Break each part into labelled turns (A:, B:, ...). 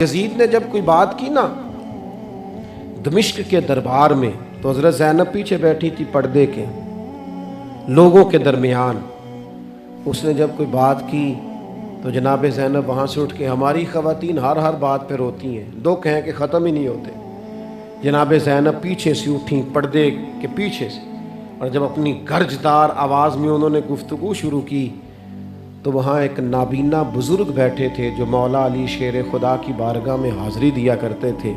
A: یزید نے جب کوئی بات کی نا دمشق کے دربار میں، تو حضرت زینب پیچھے بیٹھی تھی پردے کے لوگوں کے درمیان. اس نے جب کوئی بات کی تو جناب زینب وہاں سے اٹھ کے، ہماری خواتین ہر بات پہ روتی ہیں، دکھ ہیں کہ ختم ہی نہیں ہوتے. جناب زینب پیچھے سے اٹھیں پردے کے پیچھے سے، اور جب اپنی گرجدار آواز میں انہوں نے گفتگو شروع کی تو وہاں ایک نابینا بزرگ بیٹھے تھے جو مولا علی شیر خدا کی بارگاہ میں حاضری دیا کرتے تھے.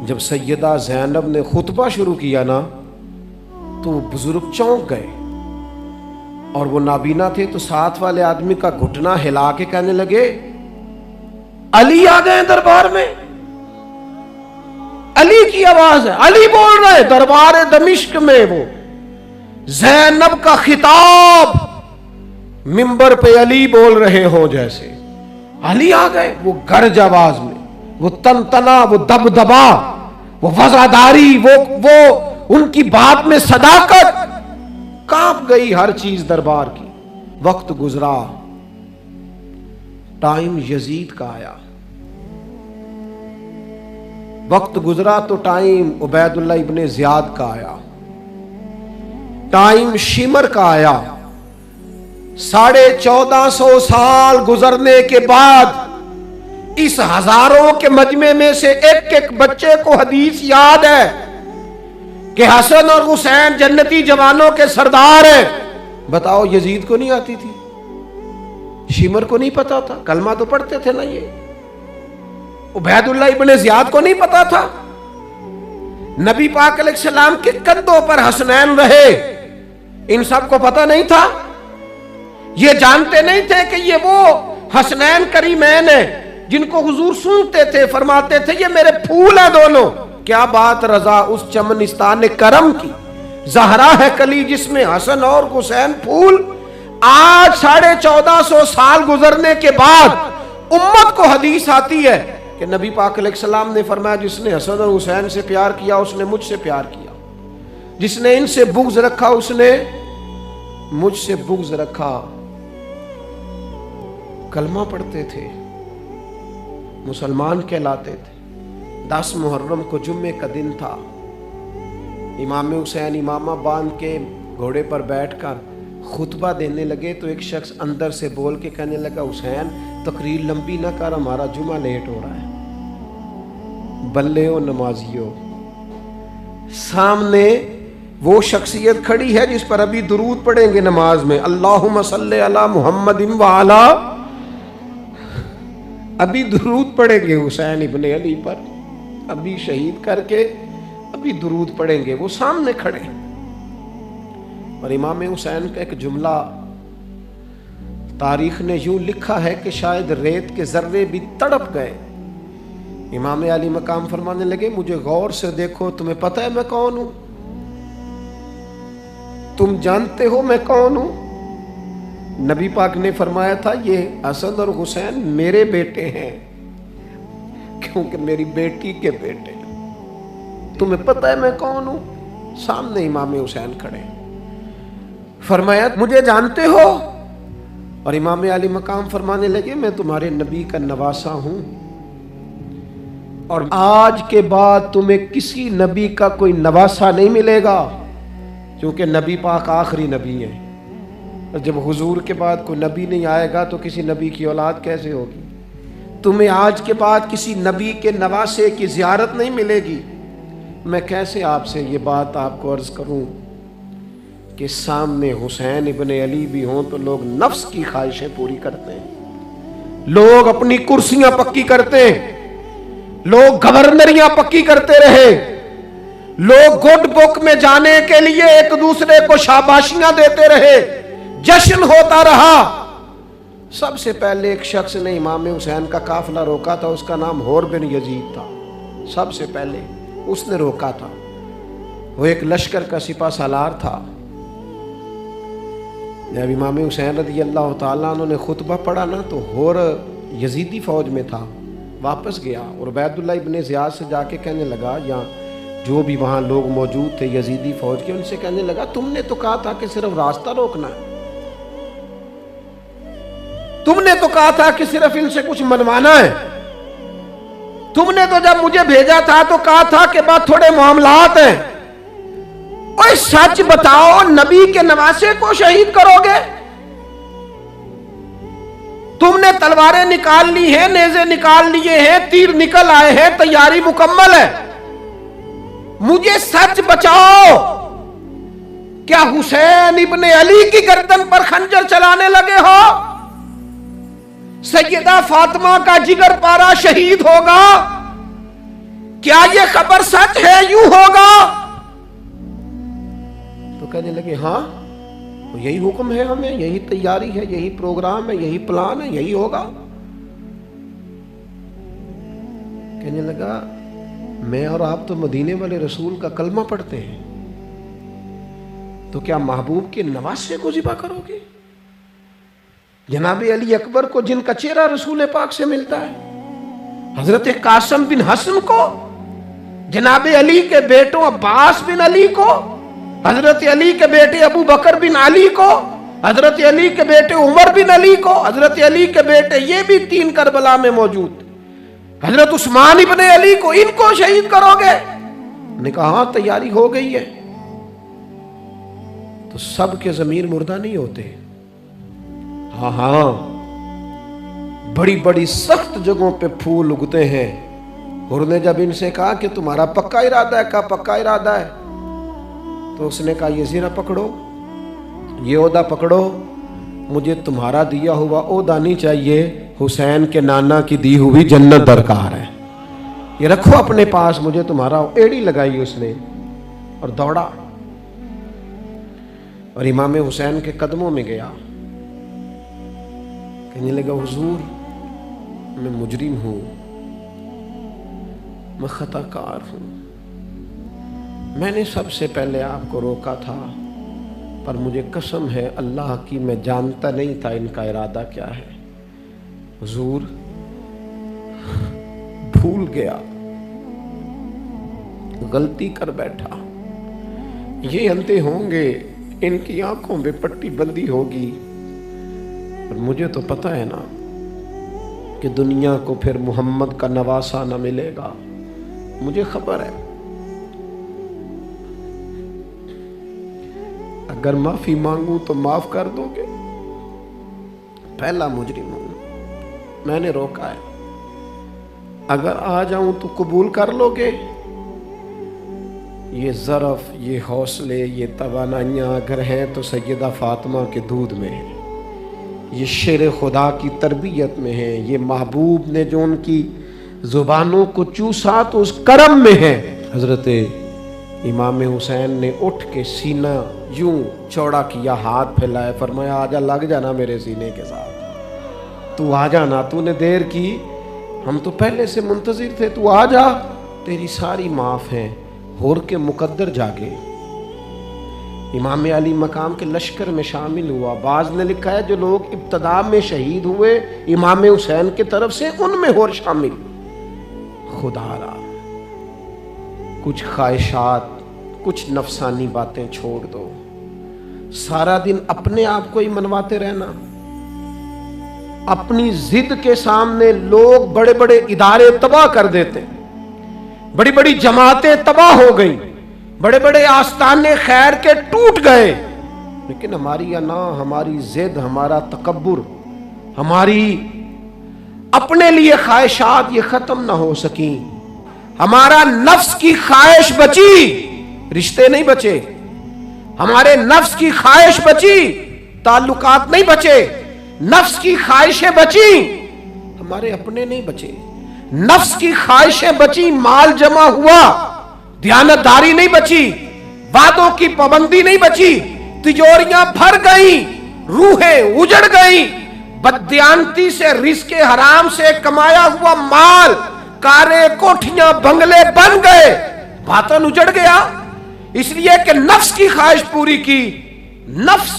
A: جب سیدہ زینب نے خطبہ شروع کیا نا تو وہ بزرگ چونک گئے، اور وہ نابینا تھے تو ساتھ والے آدمی کا گھٹنا ہلا کے کہنے لگے، علی آ گئے دربار میں. علی کی آواز ہے، علی بول رہے دربار دمشق میں. وہ زینب کا خطاب منبر پہ علی بول رہے ہوں جیسے. علی آ گئے، وہ گرج آواز میں، وہ تنتنا، وہ دبدبا، وہ وزاداری، وہ ان کی بات میں صداقت. کانپ گئی ہر چیز دربار کی. وقت گزرا، ٹائم یزید کا آیا. وقت گزرا تو ٹائم عبید اللہ ابن زیاد کا آیا، ٹائم شمر کا آیا. 1450 سال گزرنے کے بعد اس ہزاروں کے مجمع میں سے ایک بچے کو حدیث یاد ہے کہ حسن اور حسین جنتی جوانوں کے سردار ہیں. بتاؤ یزید کو نہیں آتی تھی؟ شمر کو نہیں پتا تھا؟ کلمہ تو پڑھتے تھے نا. یہ عبید اللہ ابن زیاد کو نہیں پتا تھا؟ نبی پاک علیہ السلام کے کندھوں پر حسنین رہے، ان سب کو پتا نہیں تھا؟ یہ جانتے نہیں تھے کہ یہ وہ حسنین کریمین ہیں جن کو حضور سنتے تھے، فرماتے تھے یہ میرے پھول ہیں دونوں. کیا بات رضا اس چمنستان کرم کی، زہرا ہے کلی جس میں حسن اور حسین پھول. آج 1450 سال گزرنے کے بعد امت کو حدیث آتی ہے کہ نبی پاک علیہ السلام نے فرمایا جس نے حسن اور حسین سے پیار کیا اس نے مجھ سے پیار کیا، جس نے ان سے بغض رکھا اس نے مجھ سے بغض رکھا. کلمہ پڑھتے تھے، مسلمان کہلاتے تھے. 10 محرم کو جمعے کا دن تھا. امام حسین امامہ باندھ کے گھوڑے پر بیٹھ کر خطبہ دینے لگے تو ایک شخص اندر سے بول کے کہنے لگا، حسین تقریر لمبی نہ کر، ہمارا جمعہ لیٹ ہو رہا ہے. بلے و نمازیوں، سامنے وہ شخصیت کھڑی ہے جس پر ابھی درود پڑھیں گے نماز میں، اللہم صلی علی محمد وعلا. ابھی درود پڑھیں گے حسین ابن علی پر، ابھی شہید کر کے ابھی درود پڑھیں گے. وہ سامنے کھڑے. اور امام حسین کا ایک جملہ تاریخ نے یوں لکھا ہے کہ شاید ریت کے ذرے بھی تڑپ گئے. امام علی مقام فرمانے لگے، مجھے غور سے دیکھو، تمہیں پتہ ہے میں کون ہوں؟ تم جانتے ہو میں کون ہوں؟ نبی پاک نے فرمایا تھا یہ حسن اور حسین میرے بیٹے ہیں کیونکہ میری بیٹی کے بیٹے. تمہیں پتہ ہے میں کون ہوں؟ سامنے امام حسین کھڑے. فرمایا مجھے جانتے ہو؟ اور امام علی مقام فرمانے لگے میں تمہارے نبی کا نواسا ہوں، اور آج کے بعد تمہیں کسی نبی کا کوئی نواسا نہیں ملے گا، کیونکہ نبی پاک آخری نبی ہیں. اور جب حضور کے بعد کوئی نبی نہیں آئے گا تو کسی نبی کی اولاد کیسے ہوگی؟ تمہیں آج کے بعد کسی نبی کے نواسے کی زیارت نہیں ملے گی. میں کیسے آپ سے یہ بات آپ کو عرض کروں کہ سامنے حسین ابن علی بھی ہوں تو لوگ نفس کی خواہشیں پوری کرتے ہیں، لوگ اپنی کرسیاں پکی کرتے ہیں، لوگ گورنریاں پکی کرتے رہے، لوگ گڈ بک میں جانے کے لیے ایک دوسرے کو شاباشیاں دیتے رہے، جشن ہوتا رہا. سب سے پہلے ایک شخص نے امام حسین کا قافلہ روکا تھا، اس کا نام حور بن یزید تھا. سب سے پہلے اس نے روکا تھا. وہ ایک لشکر کا سپہ سالار تھا. جب امام حسین رضی اللہ تعالیٰ عنہ نے خطبہ پڑھا نا تو حور یزیدی فوج میں تھا، واپس گیا اور عبید اللہ ابن زیاد سے جا کے کہنے لگا، یا جو بھی وہاں لوگ موجود تھے یزیدی فوج کے، ان سے کہنے لگا تم نے تو کہا تھا کہ صرف راستہ روکنا ہے، تم نے تو کہا تھا کہ صرف ان سے کچھ منوانا ہے، تم نے تو جب مجھے بھیجا تھا تو کہا تھا کہ بات تھوڑے معاملات ہیں. اوہ سچ بتاؤ, نبی کے نواسے کو شہید کرو گے؟ تم نے تلواریں نکال لی ہیں, نیزے نکال لیے ہیں, تیر نکل آئے ہیں, تیاری مکمل ہے. مجھے سچ بچاؤ, کیا حسین ابن علی کی گردن پر خنجر چلانے لگے ہو؟ سیدہ فاطمہ کا جگر پارا شہید ہوگا, کیا یہ خبر سچ ہے؟ یوں ہوگا؟ تو کہنے لگے ہاں یہی حکم ہے ہمیں, یہی تیاری ہے, یہی پروگرام ہے, یہی پلان ہے, یہی ہوگا. کہنے لگا میں اور آپ تو مدینے والے رسول کا کلمہ پڑھتے ہیں, تو کیا محبوب کے نواسے کو ذبح کرو گے؟ جناب علی اکبر کو, جن کا چہرہ رسول پاک سے ملتا ہے, حضرت قاسم بن حسن کو, جناب علی کے بیٹوں عباس بن علی کو, حضرت علی کے بیٹے ابو بکر بن علی کو, حضرت علی کے بیٹے عمر بن علی کو, حضرت علی کے بیٹے یہ بھی 3 کربلا میں موجود, حضرت عثمان ابن علی کو, ان کو شہید کرو گے؟ نے کہا ہاں تیاری ہو گئی ہے. تو سب کے ضمیر مردہ نہیں ہوتے. ہاں بڑی بڑی سخت جگہوں پہ پھول اگتے ہیں. حر نے جب ان سے کہا کہ تمہارا پکا ارادہ ہے, کہا پکا ارادہ ہے. تو اس نے کہا یہ زیرہ پکڑو, یہ عہدہ پکڑو, مجھے تمہارا دیا ہوا عہدہ نہیں چاہیے, حسین کے نانا کی دی ہوئی جنت درکار ہے, یہ رکھو اپنے پاس, مجھے تمہارا. ایڑی لگائی اس نے اور دوڑا اور امام حسین کے قدموں میں گیا. کہنے لگا حضور میں مجرم ہوں, میں خطا کار ہوں, میں نے سب سے پہلے آپ کو روکا تھا, پر مجھے قسم ہے اللہ کی میں جانتا نہیں تھا ان کا ارادہ کیا ہے. حضور بھول گیا, غلطی کر بیٹھا, یہ اندھے ہوں گے, ان کی آنکھوں میں پٹی بندی ہوگی, اور مجھے تو پتہ ہے نا کہ دنیا کو پھر محمد کا نواسہ نہ ملے گا, مجھے خبر ہے. اگر معافی مانگوں تو معاف کر دو گے؟ پہلا مجرم ہوں, میں نے روکا ہے, اگر آ جاؤں تو قبول کر لو گے؟ یہ ظرف, یہ حوصلے, یہ توانائیاں اگر ہیں تو سیدہ فاطمہ کے دودھ میں ہیں, یہ شیر خدا کی تربیت میں ہیں, یہ محبوب نے جو ان کی زبانوں کو چوسا تو اس کرم میں ہے. حضرت امام حسین نے اٹھ کے سینہ یوں چوڑا کیا, ہاتھ پھیلائے, فرمایا آجا, لگ جانا میرے سینے کے ساتھ, تو آ جانا, تو نے دیر کی, ہم تو پہلے سے منتظر تھے, تو آ جا, تیری ساری معاف ہیں. حر کے مقدر جاگے, امام علی مقام کے لشکر میں شامل ہوا. بعض نے لکھا ہے جو لوگ ابتدا میں شہید ہوئے امام حسین کی طرف سے, ان میں حر شامل. خدا را کچھ خواہشات, کچھ نفسانی باتیں چھوڑ دو. سارا دن اپنے آپ کو ہی منواتے رہنا. اپنی ضد کے سامنے لوگ بڑے بڑے ادارے تباہ کر دیتے, بڑی بڑی جماعتیں تباہ ہو گئیں, بڑے بڑے آستانے خیر کے ٹوٹ گئے, لیکن ہماری انا, ہماری ضد, ہمارا تکبر, ہماری اپنے لیے خواہشات یہ ختم نہ ہو سکیں. ہمارا نفس کی خواہش بچی, رشتے نہیں بچے. ہمارے نفس کی خواہش بچی, تعلقات نہیں بچے. نفس کی خواہشیں بچی, ہمارے اپنے نہیں بچے. نفس کی خواہشیں بچی, مال جمع ہوا, دیانتداری نہیں بچی, وعدوں کی پابندی نہیں بچی, تجوریاں بھر گئیں, روحیں اجڑ گئیں, بددیانتی سے, رزق حرام سے کمایا ہوا مال, کاریں, کوٹھیاں, بنگلے بن گئے, باطن اجڑ گیا. اس لیے کہ نفس کی خواہش پوری کی. نفس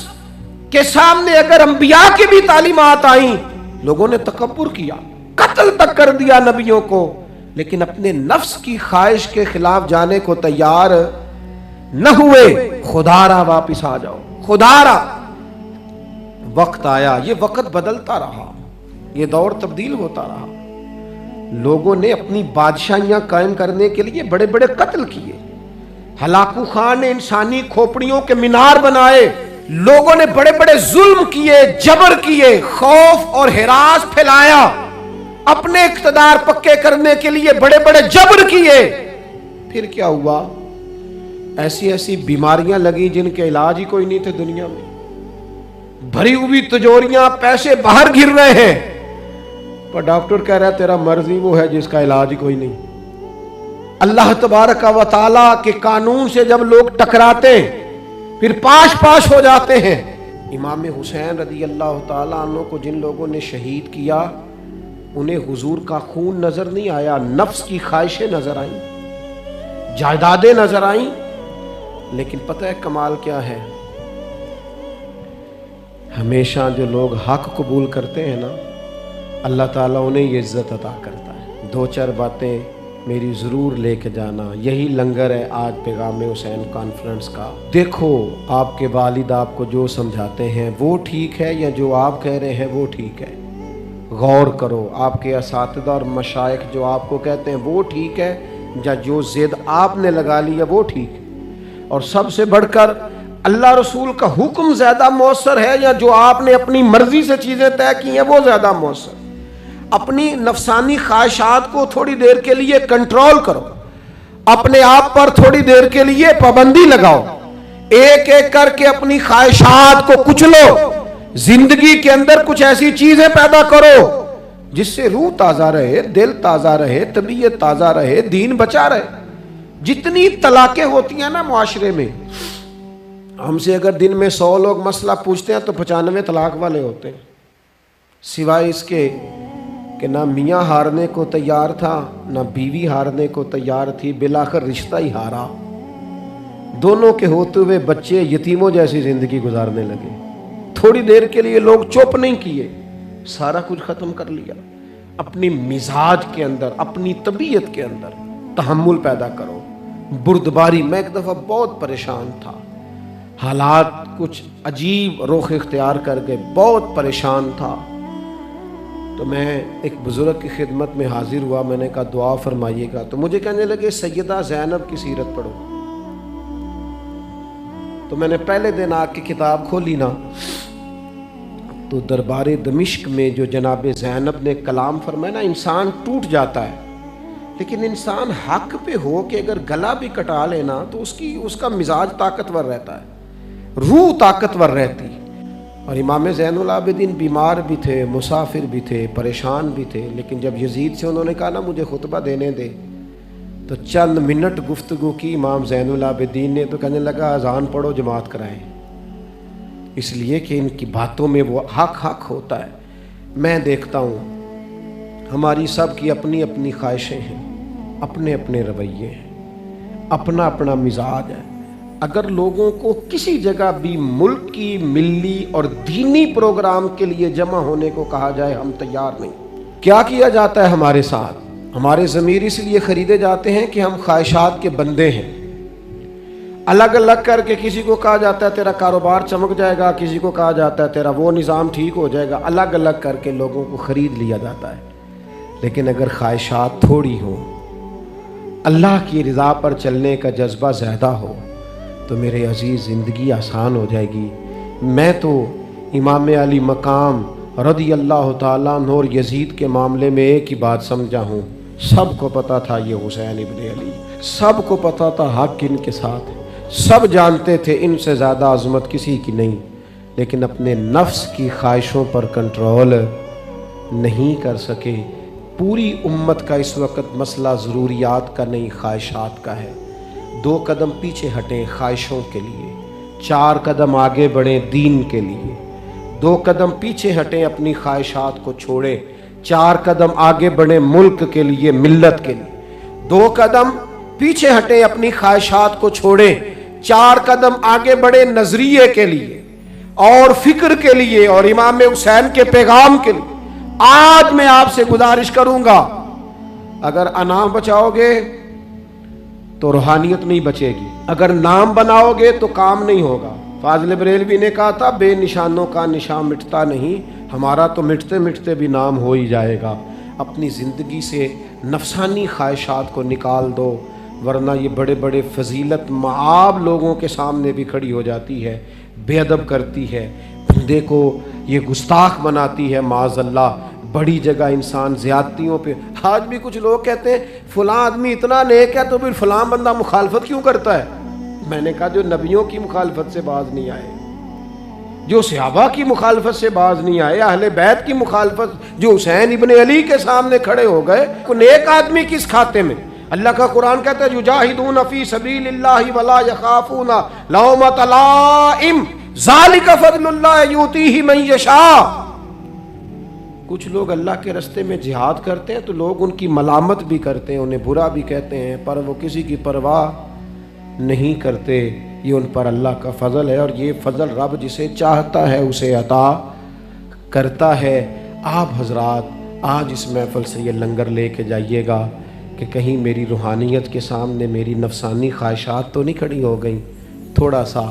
A: کے سامنے اگر انبیاء کی بھی تعلیمات آئیں, لوگوں نے تکبر کیا, قتل تک کر دیا نبیوں کو, لیکن اپنے نفس کی خواہش کے خلاف جانے کو تیار نہ ہوئے. خدا را واپس آ جاؤ, خدا را. وقت آیا, یہ وقت بدلتا رہا, یہ دور تبدیل ہوتا رہا. لوگوں نے اپنی بادشاہیاں قائم کرنے کے لیے بڑے بڑے قتل کیے، ہلاکو خان نے انسانی کھوپڑیوں کے مینار بنائے، لوگوں نے بڑے بڑے ظلم کیے، جبر کیے، خوف اور ہراس پھیلایا، اپنے اقتدار پکے کرنے کے لیے بڑے بڑے جبر کیے۔ پھر کیا ہوا؟ ایسی ایسی بیماریاں لگی جن کے علاج ہی کوئی نہیں تھے دنیا میں، بھری ہوئی تجوریاں، پیسے باہر گر رہے ہیں، پر ڈاکٹر کہہ رہا ہے تیرا مرض ہی وہ ہے جس کا علاج ہی کوئی نہیں۔ اللہ تبارک و تعالیٰ کے قانون سے جب لوگ ٹکراتے ہیں پھر پاش پاش ہو جاتے ہیں۔ امام حسین رضی اللہ تعالیٰ عنہ کو جن لوگوں نے شہید کیا انہیں حضور کا خون نظر نہیں آیا، نفس کی خواہشیں نظر آئیں، جائیدادیں نظر آئیں، لیکن پتہ ہے کمال کیا ہے؟ ہمیشہ جو لوگ حق قبول کرتے ہیں نا، اللہ تعالیٰ انہیں یہ عزت عطا کرتا ہے۔ دو چار باتیں میری ضرور لے کے جانا، یہی لنگر ہے آج پیغام حسین کانفرنس کا۔ دیکھو آپ کے والد آپ کو جو سمجھاتے ہیں وہ ٹھیک ہے یا جو آپ کہہ رہے ہیں وہ ٹھیک ہے؟ غور کرو، آپ کے اساتذہ اور مشائخ جو آپ کو کہتے ہیں وہ ٹھیک ہے یا جو ضد آپ نے لگا لیا وہ ٹھیک ہے؟ اور سب سے بڑھ کر اللہ رسول کا حکم زیادہ مؤثر ہے یا جو آپ نے اپنی مرضی سے چیزیں طے کی ہیں وہ زیادہ مؤثر؟ اپنی نفسانی خواہشات کو تھوڑی دیر کے لیے کنٹرول کرو، اپنے آپ پر تھوڑی دیر کے لیے پابندی لگاؤ، ایک ایک کر کے اپنی خواہشات کو کچلو، زندگی کے اندر کچھ ایسی چیزیں پیدا کرو جس سے روح تازہ رہے، دل تازہ رہے، طبیعت تازہ رہے، دین بچا رہے۔ جتنی طلاقیں ہوتی ہیں نا معاشرے میں، ہم سے اگر دن میں 100 لوگ مسئلہ پوچھتے ہیں تو 95 طلاق والے ہوتے ہیں، سوائے اس کے کہ نہ میاں ہارنے کو تیار تھا نہ بیوی ہارنے کو تیار تھی، بالآخر رشتہ ہی ہارا، دونوں کے ہوتے ہوئے بچے یتیموں جیسی زندگی گزارنے لگے۔ تھوڑی دیر کے لیے لوگ چپ نہیں کیے، سارا کچھ ختم کر لیا۔ اپنی مزاج کے اندر، اپنی طبیعت کے اندر تحمل پیدا کرو، بردباری۔ میں ایک دفعہ بہت پریشان تھا، حالات کچھ عجیب رخ اختیار کر کے بہت پریشان تھا، تو میں ایک بزرگ کی خدمت میں حاضر ہوا، میں نے کہا دعا فرمائیے گا، تو مجھے کہنے لگے سیدہ زینب کی سیرت پڑھو۔ تو میں نے پہلے دن آ کے کتاب کھولی نا، تو دربار دمشق میں جو جناب زینب نے کلام فرمایا نا، انسان ٹوٹ جاتا ہے، لیکن انسان حق پہ ہو کہ اگر گلا بھی کٹا لینا تو اس کا مزاج طاقتور رہتا ہے، روح طاقتور رہتی۔ اور امام زین العابدین بیمار بھی تھے، مسافر بھی تھے، پریشان بھی تھے، لیکن جب یزید سے انہوں نے کہا نا مجھے خطبہ دینے دے، تو چند منٹ گفتگو کی امام زین العابدین نے، تو کہنے لگا اذان پڑھو جماعت کرائیں، اس لیے کہ ان کی باتوں میں وہ حق ہوتا ہے۔ میں دیکھتا ہوں ہماری سب کی اپنی اپنی خواہشیں ہیں، اپنے اپنے رویے ہیں، اپنا اپنا مزاج ہے۔ اگر لوگوں کو کسی جگہ بھی ملک کی ملی اور دینی پروگرام کے لیے جمع ہونے کو کہا جائے، ہم تیار نہیں۔ کیا کیا جاتا ہے ہمارے ساتھ؟ ہمارے ضمیر اس لیے خریدے جاتے ہیں کہ ہم خواہشات کے بندے ہیں۔ الگ الگ کر کے کسی کو کہا جاتا ہے تیرا کاروبار چمک جائے گا، کسی کو کہا جاتا ہے تیرا وہ نظام ٹھیک ہو جائے گا، الگ الگ کر کے لوگوں کو خرید لیا جاتا ہے۔ لیکن اگر خواہشات تھوڑی ہوں، اللہ کی رضا پر چلنے کا جذبہ زیادہ ہو، تو میرے عزیز زندگی آسان ہو جائے گی۔ میں تو امام علی مقام رضی اللہ تعالیٰ عنہ اور یزید کے معاملے میں ایک ہی بات سمجھا ہوں، سب کو پتا تھا یہ حسین ابن علی، سب کو پتا تھا حق ان کے ساتھ ہے، سب جانتے تھے ان سے زیادہ عظمت کسی کی نہیں، لیکن اپنے نفس کی خواہشوں پر کنٹرول نہیں کر سکے۔ پوری امت کا اس وقت مسئلہ ضروریات کا نہیں، خواہشات کا ہے۔ 2 قدم پیچھے ہٹیں خواہشوں کے لیے، 4 قدم آگے بڑھیں دین کے لیے۔ 2 قدم پیچھے ہٹیں اپنی خواہشات کو چھوڑیں، 4 قدم آگے بڑھیں ملک کے لیے، ملت کے لیے۔ 2 قدم پیچھے ہٹیں اپنی خواہشات کو چھوڑیں، 4 قدم آگے بڑھیں نظریے کے لیے اور فکر کے لیے اور امام حسین کے پیغام کے لیے۔ آج میں آپ سے گزارش کروں گا، اگر انام بچاؤ گے تو روحانیت نہیں بچے گی، اگر نام بناؤ گے تو کام نہیں ہوگا۔ فاضل بریلوی نے کہا تھا بے نشانوں کا نشان مٹتا نہیں، ہمارا تو مٹتے مٹتے بھی نام ہو ہی جائے گا۔ اپنی زندگی سے نفسانی خواہشات کو نکال دو، ورنہ یہ بڑے بڑے فضیلت معاب لوگوں کے سامنے بھی کھڑی ہو جاتی ہے، بے ادب کرتی ہے، بندے کو یہ گستاخ بناتی ہے معاذ اللہ۔ بڑی جگہ انسان زیادتیوں پہ، آج بھی کچھ لوگ کہتے ہیں فلاں آدمی اتنا نیک ہے تو پھر فلاں بندہ مخالفت کیوں کرتا ہے؟ میں نے کہا جو نبیوں کی مخالفت سے باز نہیں آئے، جو صحابہ کی مخالفت سے باز نہیں آئے، اہل بیت کی مخالفت، جو حسین ابن علی کے سامنے کھڑے ہو گئے، کوئی نیک آدمی کس کھاتے میں؟ اللہ کا قرآن کہتا ہے یجاہدون فی سبیل اللہ ولا یخافون لومۃ لائم ذالک فضل اللہ یؤتیہ من یشاء۔ کچھ لوگ اللہ کے راستے میں جہاد کرتے ہیں تو لوگ ان کی ملامت بھی کرتے ہیں، انہیں برا بھی کہتے ہیں، پر وہ کسی کی پرواہ نہیں کرتے۔ یہ ان پر اللہ کا فضل ہے، اور یہ فضل رب جسے چاہتا ہے اسے عطا کرتا ہے۔ آپ حضرات آج اس محفل سے یہ لنگر لے کے جائیے گا کہ کہیں میری روحانیت کے سامنے میری نفسانی خواہشات تو نہیں کھڑی ہو گئیں۔ تھوڑا سا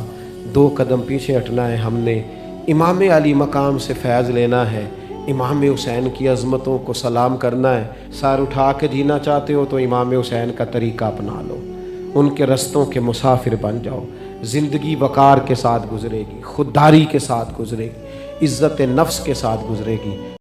A: 2 قدم پیچھے ہٹنا ہے، ہم نے امام علی مقام سے فیض لینا ہے، امام حسین کی عظمتوں کو سلام کرنا ہے۔ سر اٹھا کے جینا چاہتے ہو تو امام حسین کا طریقہ اپنا لو، ان کے رستوں کے مسافر بن جاؤ۔ زندگی وقار کے ساتھ گزرے گی، خودداری کے ساتھ گزرے گی، عزت نفس کے ساتھ گزرے گی۔